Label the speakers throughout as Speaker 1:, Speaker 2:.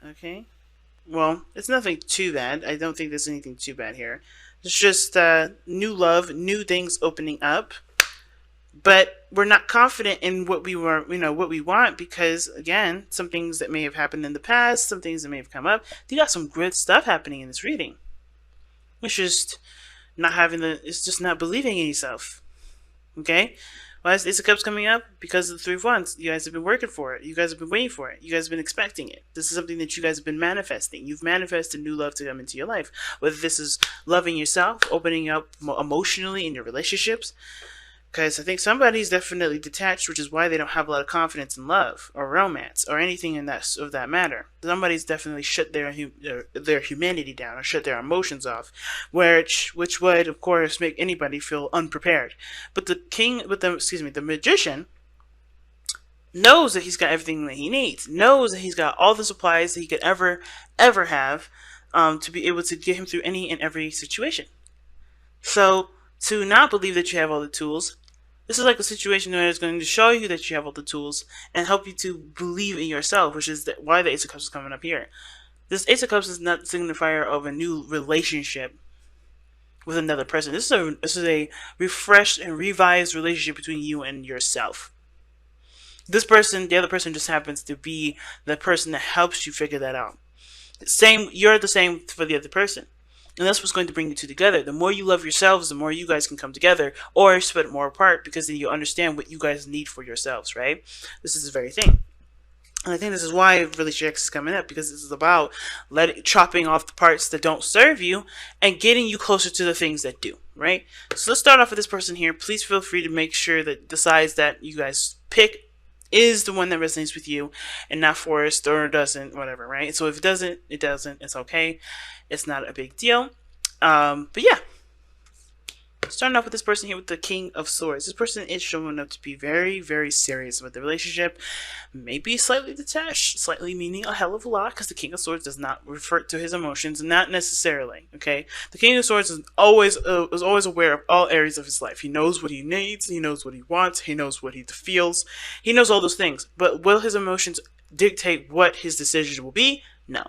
Speaker 1: Okay. Well, it's nothing too bad. I don't think there's anything too bad here. It's just new love, new things opening up. But we're not confident in what we were, what we want, because again, some things that may have happened in the past, some things that may have come up. You got some good stuff happening in this reading. It's just not having it's just not believing in yourself. Okay? Why is Ace of Cups coming up? Because of the Three of Wands. You guys have been working for it. You guys have been waiting for it. You guys have been expecting it. This is something that you guys have been manifesting. You've manifested new love to come into your life. Whether this is loving yourself, opening up emotionally in your relationships, because I think somebody's definitely detached, which is why they don't have a lot of confidence in love or romance or anything in that of that matter. Somebody's definitely shut their humanity down or shut their emotions off, which would of course make anybody feel unprepared. But the magician knows that he's got everything that he needs. Knows that he's got all the supplies that he could ever have to be able to get him through any and every situation. So to not believe that you have all the tools, this is like a situation where it's going to show you that you have all the tools and help you to believe in yourself, which is why the Ace of Cups is coming up here. This Ace of Cups is not the signifier of a new relationship with another person. This is a refreshed and revised relationship between you and yourself. This person, the other person, just happens to be the person that helps you figure that out. You're the same for the other person. And that's what's going to bring you two together. The more you love yourselves, the more you guys can come together, or split more apart, because then you understand what you guys need for yourselves, right? This is the very thing. And I think this is why Relationship X is coming up, because this is about chopping off the parts that don't serve you and getting you closer to the things that do, right? So let's start off with this person here. Please feel free to make sure that the size that you guys pick is the one that resonates with you and not forced or doesn't, whatever, right? So if it doesn't, it doesn't. It's okay. It's not a big deal. But yeah. Starting off with this person here with the King of Swords. This person is showing up to be very, very serious with the relationship. Maybe slightly detached. Slightly meaning a hell of a lot, because the King of Swords does not refer to his emotions. Not necessarily, okay? The King of Swords is always aware of all areas of his life. He knows what he needs. He knows what he wants. He knows what he feels. He knows all those things. But will his emotions dictate what his decisions will be? No.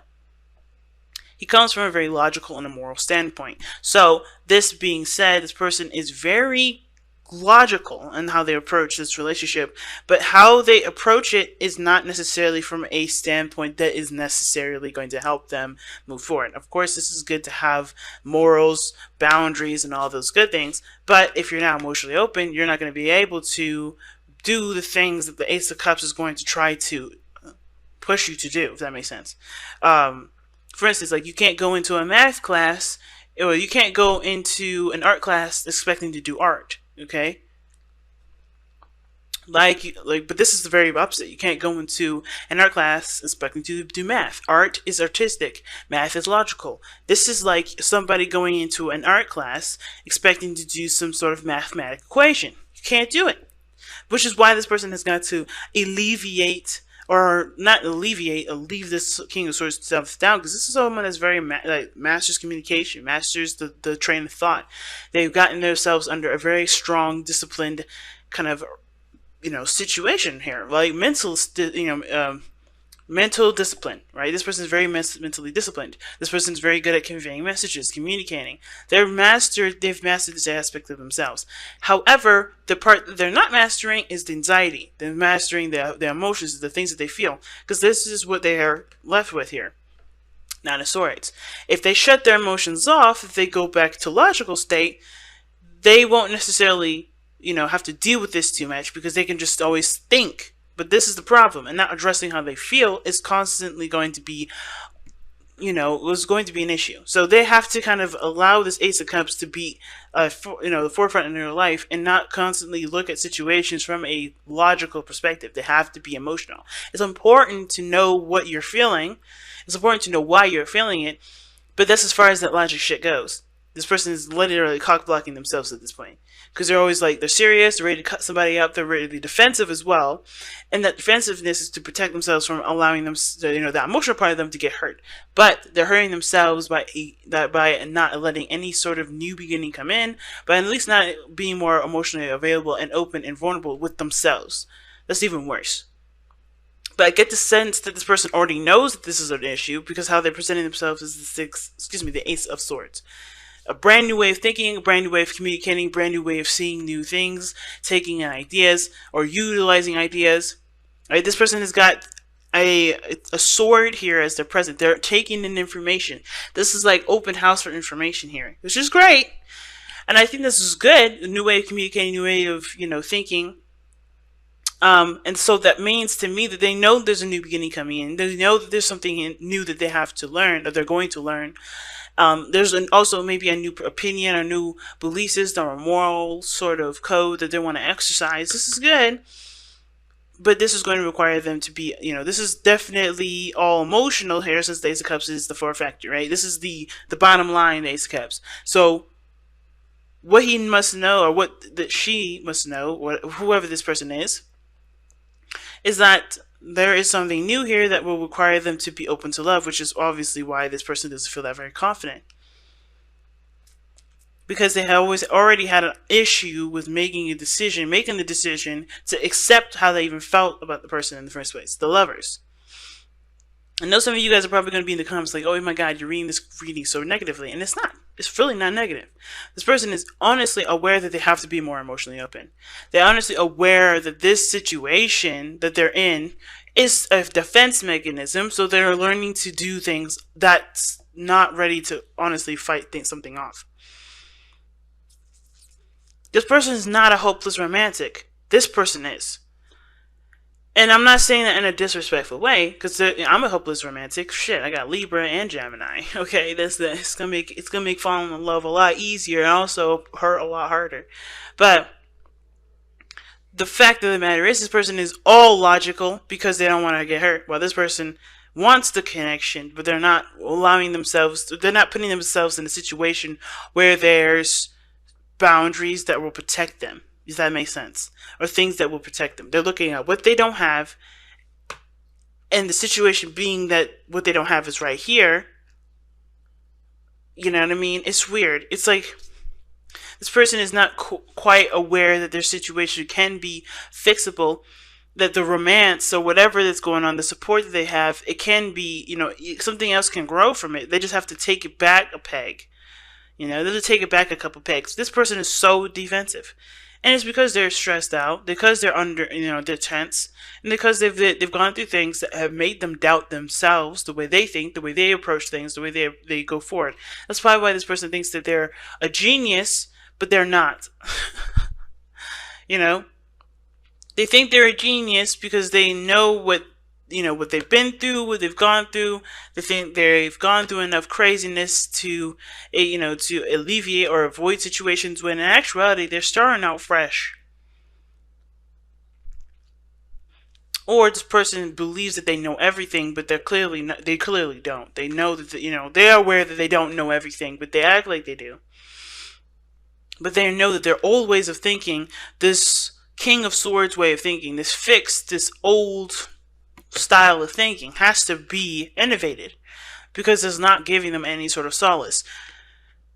Speaker 1: He comes from a very logical and a moral standpoint. So, this being said, this person is very logical in how they approach this relationship, but how they approach it is not necessarily from a standpoint that is necessarily going to help them move forward. Of course, this is good to have morals, boundaries, and all those good things, but if you're not emotionally open, you're not going to be able to do the things that the Ace of Cups is going to try to push you to do, if that makes sense. For instance, like, you can't go into a math class, or you can't go into an art class expecting to do art, okay? But this is the very opposite. You can't go into an art class expecting to do math. Art is artistic. Math is logical. This is like somebody going into an art class expecting to do some sort of mathematical equation. You can't do it. Which is why this person has got to alleviate, or not alleviate, or leave this King of Swords stuff down, because this is someone that's very masters communication, masters the train of thought. They've gotten themselves under a very strong, disciplined kind of situation here, like mental discipline, right? This person is very mentally disciplined. This person is very good at conveying messages, communicating. They've mastered this aspect of themselves. However, the part that they're not mastering is the anxiety. They're mastering their emotions, the things that they feel, because this is what they are left with here. Nine of Swords. If they shut their emotions off, if they go back to logical state, they won't necessarily, have to deal with this too much, because they can just always think. But this is the problem, and not addressing how they feel is constantly going to be, was going to be an issue. So they have to kind of allow this Ace of Cups to be, the forefront in their life, and not constantly look at situations from a logical perspective. They have to be emotional. It's important to know what you're feeling. It's important to know why you're feeling it, but that's as far as that logic shit goes. This person is literally cock-blocking themselves at this point. Because they're always they're serious, they're ready to cut somebody up, they're ready to be defensive as well. And that defensiveness is to protect themselves from allowing them, the emotional part of them to get hurt. But they're hurting themselves by not letting any sort of new beginning come in, but at least not being more emotionally available and open and vulnerable with themselves. That's even worse. But I get the sense that this person already knows that this is an issue because how they're presenting themselves is the Ace of Swords. A brand new way of thinking, a brand new way of communicating, a brand new way of seeing new things, taking in ideas or utilizing ideas. Right? This person has got a sword here as their present. They're taking in information. This is like open house for information here, which is great. And I think this is good. A new way of communicating, new way of, thinking. And so that means to me that they know there's a new beginning coming in. They know that there's something new that they have to learn, that they're going to learn. There's also maybe a new opinion, a new belief system, or moral sort of code that they want to exercise. This is good. But this is going to require them to be, this is definitely all emotional here, since the Ace of Cups is the four factor, right? This is the bottom line, the Ace of Cups. So what he must know, or what that she must know, whoever this person is that there is something new here that will require them to be open to love, which is obviously why this person doesn't feel that very confident. Because they have already had an issue with making the decision to accept how they even felt about the person in the first place, the lovers. I know some of you guys are probably going to be in the comments like, oh my god, you're reading this reading so negatively. And it's not. It's really not negative. This person is honestly aware that they have to be more emotionally open. They're honestly aware that this situation that they're in is a defense mechanism, so they're learning to do things that's not ready to honestly fight something off. This person is not a hopeless romantic. This person is. And I'm not saying that in a disrespectful way, because I'm a hopeless romantic. Shit, I got Libra and Gemini. Okay, it's gonna make falling in love a lot easier and also hurt a lot harder. But the fact of the matter is, this person is all logical because they don't want to get hurt. While this person wants the connection, but they're not allowing themselves. They're not putting themselves in a situation where there's boundaries that will protect them. Does that make sense? Or things that will protect them. They're looking at what they don't have, and the situation being that what they don't have is right here. You know what I mean? It's weird. It's like this person is not quite aware that their situation can be fixable, that the romance or whatever that's going on, the support that they have, it can be, something else can grow from it. They just have to take it back a peg. They have to take it back a couple pegs. This person is so defensive. And it's because they're stressed out, because they're under, they're tense, and because they've gone through things that have made them doubt themselves, the way they think, the way they approach things, the way they go forward. That's probably why this person thinks that they're a genius, but they're not. They think they're a genius because they know what they've been through, what they've gone through. They think they've gone through enough craziness to alleviate or avoid situations when in actuality they're starting out fresh. Or this person believes that they know everything, but they clearly don't. They know that they're aware that they don't know everything, but they act like they do. But they know that their old ways of thinking, this King of Swords way of thinking, this fixed, this old style of thinking has to be innovated because it's not giving them any sort of solace.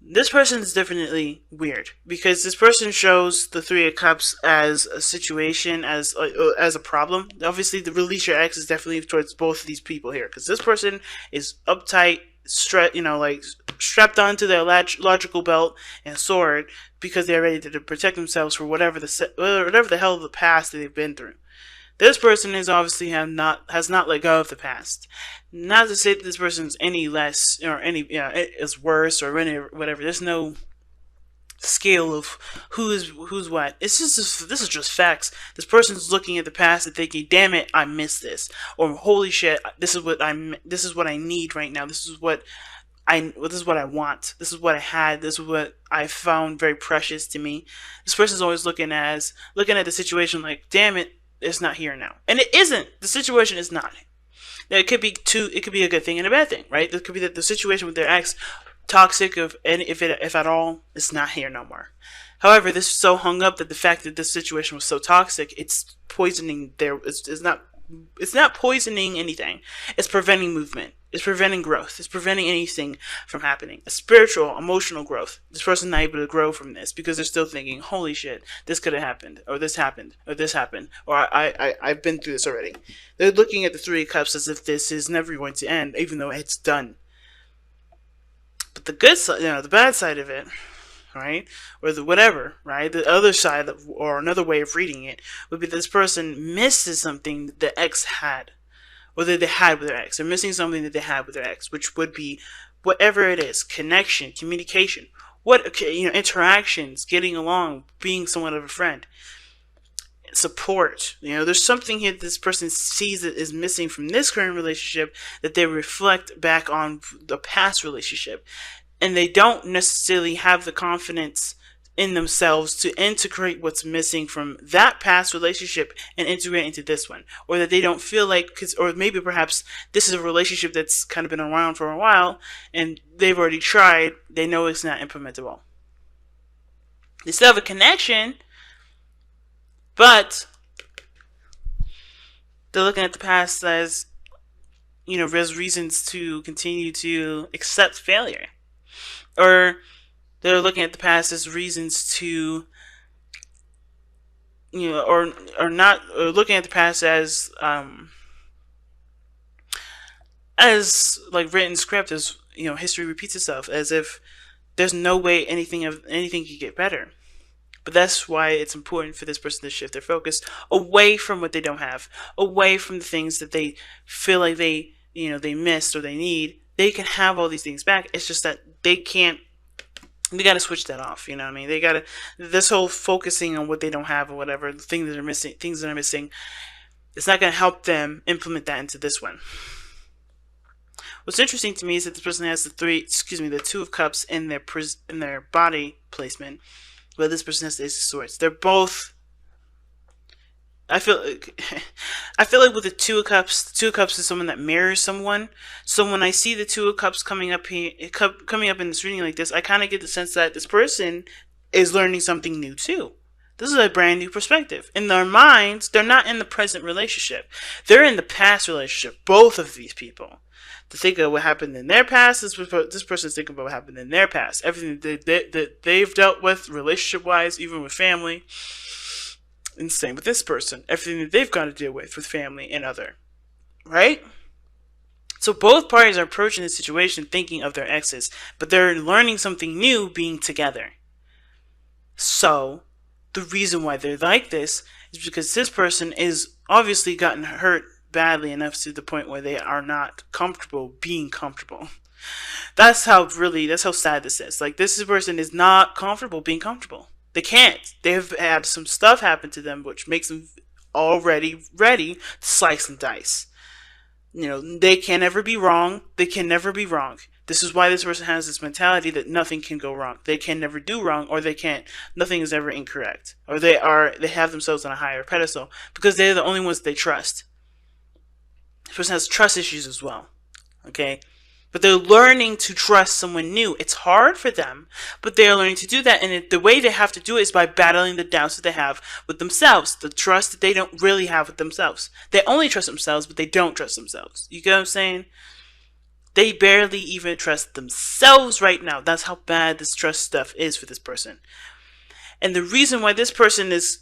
Speaker 1: This person is definitely weird because this person shows the Three of Cups as a situation, as a problem. Obviously, the release your ex is definitely towards both of these people here because this person is uptight, strapped onto their logical belt and sword because they're ready to protect themselves for whatever the hell of the past that they've been through. This person is obviously has not let go of the past. Not to say that this person's any less or any is worse or any whatever. There's no scale of who's what. This is just facts. This person's looking at the past and thinking, "Damn it, I missed this," or "Holy shit, this is what I need right now. This is what I want. This is what I had. This is what I found very precious to me." This person's always looking at the situation like, "Damn it, it's not here now," and it isn't. The situation is not. It could be It could be a good thing and a bad thing, right? It could be that the situation with their ex, toxic if at all, it's not here no more. However, this is so hung up that the fact that this situation was so toxic, it's poisoning it's not it's not poisoning anything. It's preventing movement. It's preventing growth. It's preventing anything from happening. A spiritual, emotional growth. This person's not able to grow from this because they're still thinking, holy shit, this could have happened, or this happened, or this happened, or I've been through this already. They're looking at the Three of Cups as if this is never going to end, even though it's done. But the good side, the bad side of it, right, or the whatever, right, the other side or another way of reading it would be this person misses something that the ex had, or that they had with their ex. They're missing something that they had with their ex, which would be whatever it is: connection, communication, interactions, getting along, being somewhat of a friend, support. There's something here that this person sees that is missing from this current relationship that they reflect back on the past relationship, and they don't necessarily have the confidence in themselves to integrate what's missing from that past relationship and integrate into this one, or that they don't feel like, or maybe perhaps this is a relationship that's kind of been around for a while and they've already tried, they know it's not implementable. They still have a connection, but they're looking at the past as, there's reasons to continue to accept failure. Or they're looking at the past as reasons to, or not, or looking at the past as like written script, as history repeats itself, as if there's no way anything could get better. But that's why it's important for this person to shift their focus away from what they don't have, away from the things that they feel like they missed or they need. They can have all these things back. It's just that they can't. They got to switch that off. You know what I mean? They got to, this whole focusing on what they don't have or whatever, the things that are missing, it's not going to help them implement that into this one. What's interesting to me is that this person has the Two of Cups in their body placement, but this person has the Ace of Swords. They're both. I feel like with the Two of Cups is someone that mirrors someone. So when I see the Two of Cups coming up here, coming up in this reading like this, I kind of get the sense that this person is learning something new too. This is a brand new perspective. In their minds, they're not in the present relationship. They're in the past relationship. Both of these people. To think of what happened in their past, this person's thinking about what happened in their past. Everything that they've dealt with relationship-wise, even with family. And same with this person. Everything that they've got to deal with family and other. Right? So both parties are approaching the situation thinking of their exes, but they're learning something new being together. So the reason why they're like this is because this person is obviously gotten hurt badly enough to the point where they are not comfortable being comfortable. That's how sad this is. Like, this person is not comfortable being comfortable. They can't. They've had some stuff happen to them which makes them already ready to slice and dice. They can never be wrong. They can never be wrong. This is why this person has this mentality that nothing can go wrong. They can never do wrong, or nothing is ever incorrect. Or they have themselves on a higher pedestal because they're the only ones they trust. This person has trust issues as well. Okay? But they're learning to trust someone new. It's hard for them, but they're learning to do that. And the way they have to do it is by battling the doubts that they have with themselves. The trust that they don't really have with themselves. They only trust themselves, but they don't trust themselves. You get what I'm saying? They barely even trust themselves right now. That's how bad this trust stuff is for this person. And the reason why this person is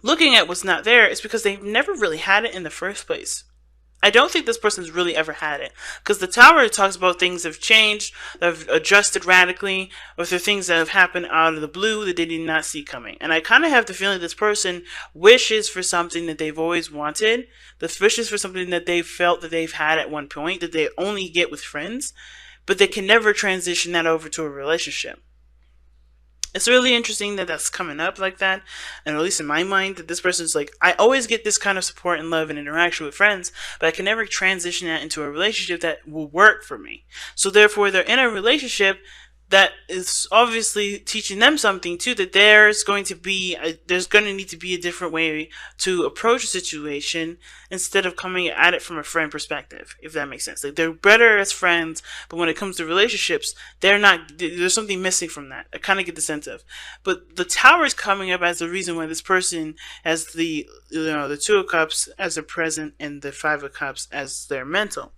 Speaker 1: looking at what's not there is because they've never really had it in the first place. I don't think this person's really ever had it. Because the Tower talks about things that have changed, that have adjusted radically, or if there are things that have happened out of the blue that they did not see coming. And I kind of have the feeling this person wishes for something that they've always wanted. This wishes for something that they've felt that they've had at one point, that they only get with friends. But they can never transition that over to a relationship. It's really interesting that that's coming up like that, and at least in my mind, that this person's like, I always get this kind of support and love and interaction with friends, but I can never transition that into a relationship that will work for me. So therefore, they're in a relationship that is obviously teaching them something too, that there's going to need to be a different way to approach a situation instead of coming at it from a friend perspective, if that makes sense. Like, they're better as friends, but when it comes to relationships, they're not. There's something missing from that. I kind of get the sense of, but the Tower is coming up as the reason why this person has the Two of Cups as their present and the Five of Cups as their mental.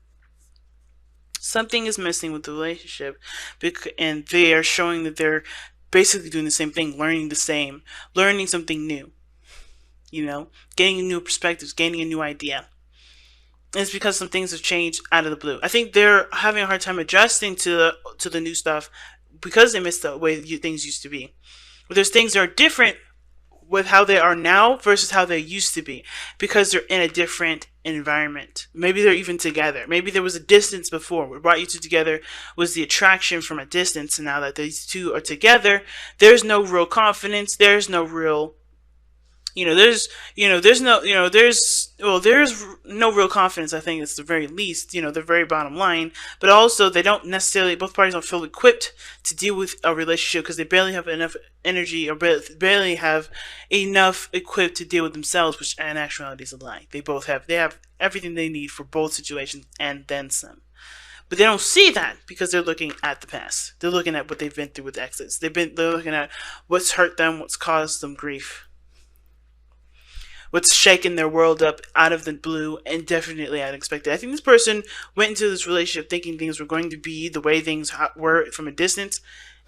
Speaker 1: Something is missing with the relationship, and they are showing that they're basically doing the same thing, learning something new, gaining new perspectives, gaining a new idea. And it's because some things have changed out of the blue. I think they're having a hard time adjusting to the new stuff because they miss the way things used to be. But there's things that are different with how they are now versus how they used to be, because they're in a different environment. Maybe they're even together. Maybe there was a distance before. What brought you two together was the attraction from a distance, and now that these two are together, there's no real confidence. There's no real there's no real confidence. I think it's the very least, the very bottom line. But also, they don't necessarily, both parties don't feel equipped to deal with a relationship because they barely have enough energy, or barely have enough equipped to deal with themselves, which in actuality is a lie. They have everything they need for both situations and then some. But they don't see that because they're looking at the past. They're looking at what they've been through with exes. They're looking at what's hurt them, what's caused them grief, what's shaken their world up out of the blue and definitely unexpected. I think this person went into this relationship thinking things were going to be the way things were from a distance,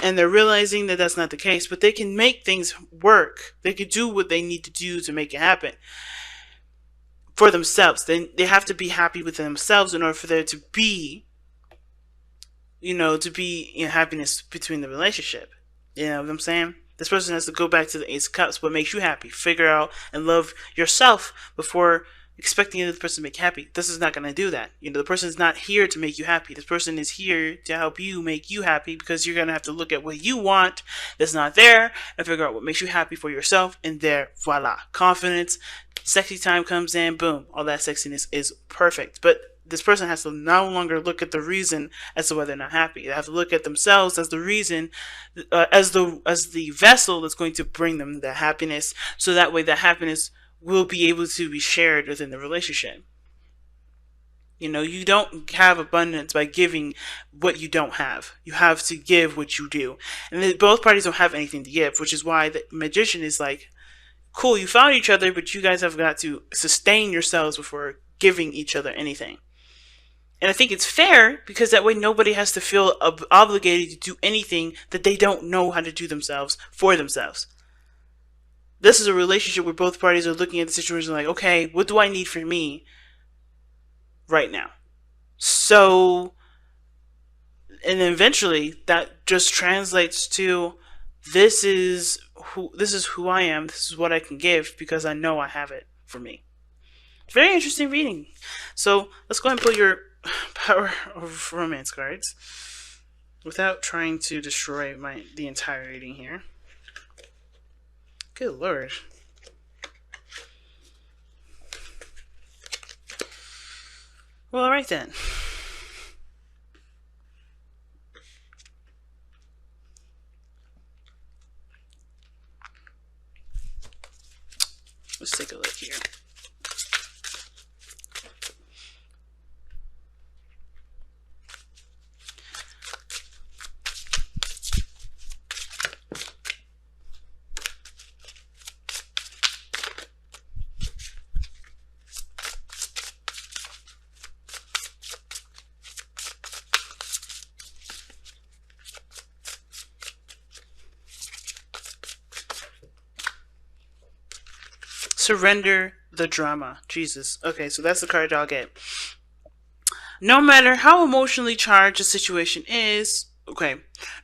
Speaker 1: and they're realizing that that's not the case. But they can make things work. They can do what they need to do to make it happen for themselves. They have to be happy with themselves in order for there to be, happiness between the relationship. You know what I'm saying? This person has to go back to the Ace of Cups. What makes you happy? Figure out and love yourself before expecting the other person to make you happy. This is not going to do that. The person is not here to make you happy. This person is here to help you make you happy, because you're going to have to look at what you want that's not there and figure out what makes you happy for yourself. And there, voila, confidence, sexy time comes in, boom, all that sexiness is perfect. But this person has to no longer look at the reason as to why they're not happy. They have to look at themselves as the reason, as the vessel that's going to bring them the happiness. So that way, the happiness will be able to be shared within the relationship. You don't have abundance by giving what you don't have. You have to give what you do, and both parties don't have anything to give, which is why the magician is like, cool, you found each other, but you guys have got to sustain yourselves before giving each other anything. And I think it's fair, because that way nobody has to feel obligated to do anything that they don't know how to do themselves for themselves. This is a relationship where both parties are looking at the situation like, okay, what do I need for me right now? So, and then eventually that just translates to, this is who I am, this is what I can give, because I know I have it for me. Very interesting reading. So let's go ahead and pull your Power of Romance cards without trying to destroy the entire reading here. Good lord. Well, alright then. Let's take a look here. Surrender the drama. Jesus. Okay, so that's the card I'll get. No matter how emotionally charged a situation is, no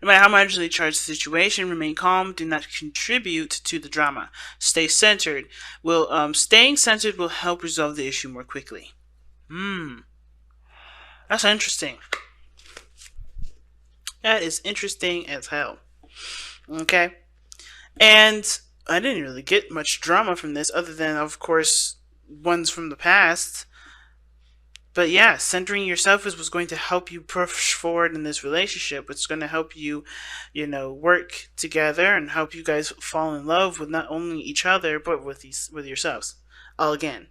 Speaker 1: matter how emotionally charged the situation, remain calm. Do not contribute to the drama. Stay centered. Staying centered will help resolve the issue more quickly. That's interesting. That is interesting as hell. Okay, and I didn't really get much drama from this, other than, of course, ones from the past. But yeah, centering yourself is what's going to help you push forward in this relationship. It's going to help you, work together and help you guys fall in love with not only each other but with yourselves. All again,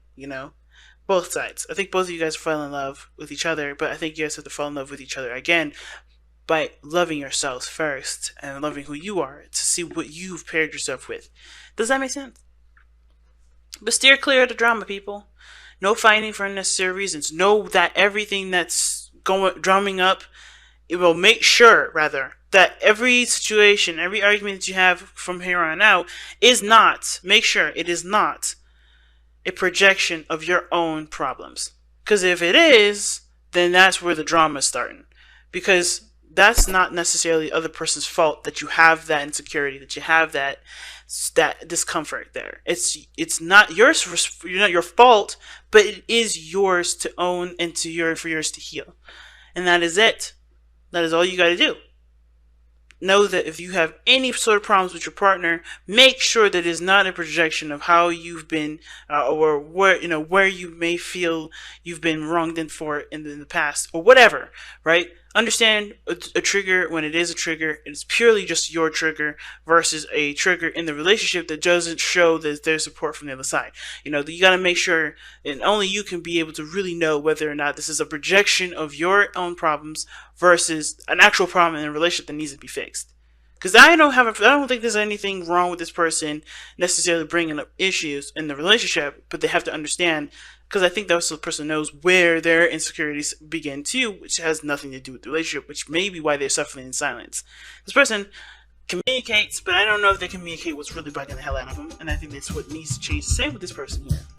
Speaker 1: both sides. I think both of you guys fell in love with each other, but I think you guys have to fall in love with each other again by loving yourselves first and loving who you are to see what you've paired yourself with. Does that make sense? But steer clear of the drama, people. No fighting for unnecessary reasons. Know that everything that's going drumming up, it will make sure rather that every situation, every argument that you have from here on out is not, make sure it is not a projection of your own problems. Because if it is, then that's where the drama is starting. Because that's not necessarily the other person's fault that you have that insecurity, that you have that discomfort there. It's not yours, not your fault, but it is yours to own and for yours to heal. And that is it. That is all you got to do. Know that if you have any sort of problems with your partner, make sure that it is not a projection of how you've been or where you may feel you've been wronged in the past or whatever, right? Understand a trigger when it is a trigger. It's purely just your trigger versus a trigger in the relationship that doesn't show that there's support from the other side. You got to make sure, and only you can be able to really know whether or not this is a projection of your own problems versus an actual problem in a relationship that needs to be fixed. Because I don't think there's anything wrong with this person necessarily bringing up issues in the relationship, but they have to understand, because I think that the person knows where their insecurities begin too, which has nothing to do with the relationship, which may be why they're suffering in silence. This person communicates, but I don't know if they communicate what's really bugging the hell out of them, and I think that's what needs to change. Same with this person here.